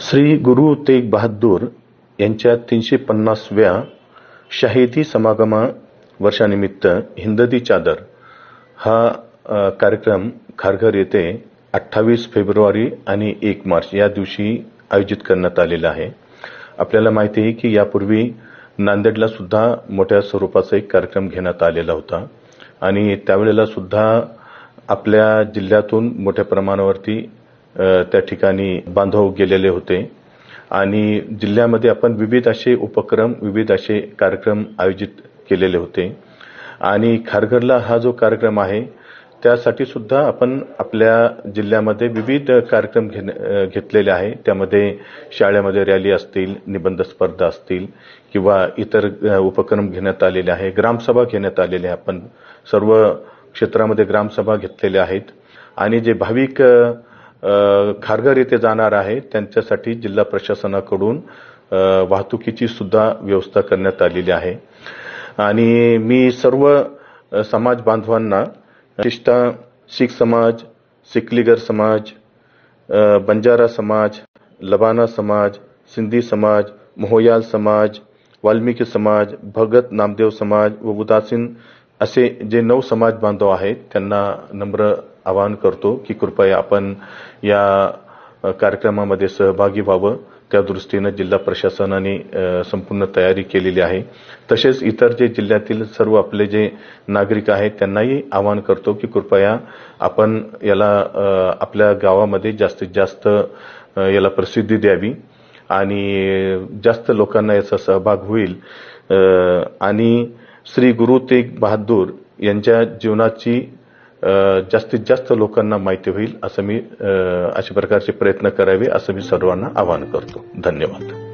श्री गुरु तेग बहादूर यांच्या 350व्या शाहिदी समागमा वर्षानिमित्त हिंददी चादर हा कार्यक्रम खारघर येथे 28 फेब्रुवारी आणि 1 मार्च या दिवशी आयोजित करण्यात आलेला आहे। आपल्याला माहिती आहे की यापूर्वी नांदेडला सुद्धा मोठ्या स्वरूपाचा एक कार्यक्रम घेण्यात आलेला होता आणि त्यावेळेला सुद्धा आपल्या जिल्ह्यातून मोठ्या प्रमाणावरती त्या ठिकाणी बांधव गेलेले होते आणि जिल्ह्यामध्ये आपण विविध असे उपक्रम विविध असे कार्यक्रम आयोजित केलेले होते आणि खारघरला हा जो कार्यक्रम आहे त्यासाठी सुद्धा आपण आपल्या जिल्ह्यामध्ये विविध कार्यक्रम घेतलेले आहे। त्यामध्ये शाळेमध्ये रॅली असतील, निबंध स्पर्धा असतील किंवा इतर उपक्रम घेण्यात आलेले आहे, ग्रामसभा घेण्यात आलेल्या आहे। आपण सर्व क्षेत्रामध्ये ग्रामसभा घेतलेल्या आहेत आणि जे भाविक खारघर येथे जाणार आहे त्यांच्यासाठी जिल्हा प्रशासनाकडून वाहतुकीची सुद्धा व्यवस्था करण्यात आलेली आहे आणि मी सर्व समाज बांधवांना विशेषतः शीख समाज, सिकलीगर समाज, बंजारा समाज, लबाना समाज, सिंधी समाज, मोहयाल समाज, वाल्मिकी समाज, भगत नामदेव समाज व उदासीन असे जे 9 समाज बांधव आहेत त्यांना नम्र आवाहन करतो की कृपया आपण या कार्यक्रमामध्ये सहभागी व्हावं। त्या दृष्टीने जिल्हा प्रशासनाने संपूर्ण तयारी केलेली आहे। तसेच इतर जे जिल्ह्यातील सर्व आपले जे नागरिक आहेत त्यांनाही आवाहन करतो की कृपया आपण याला आपल्या गावामध्ये जास्तीत जास्त याला प्रसिद्धी द्यावी आणि जास्त लोकांना याचा सहभाग होईल आणि श्री गुरु तेग बहादूर यांच्या जीवनाची जास्तीत जास्त लोकांना माहिती होईल असं मी अशा प्रकारचे प्रयत्न करावे असं मी सर्वांना आवाहन करतो। धन्यवाद।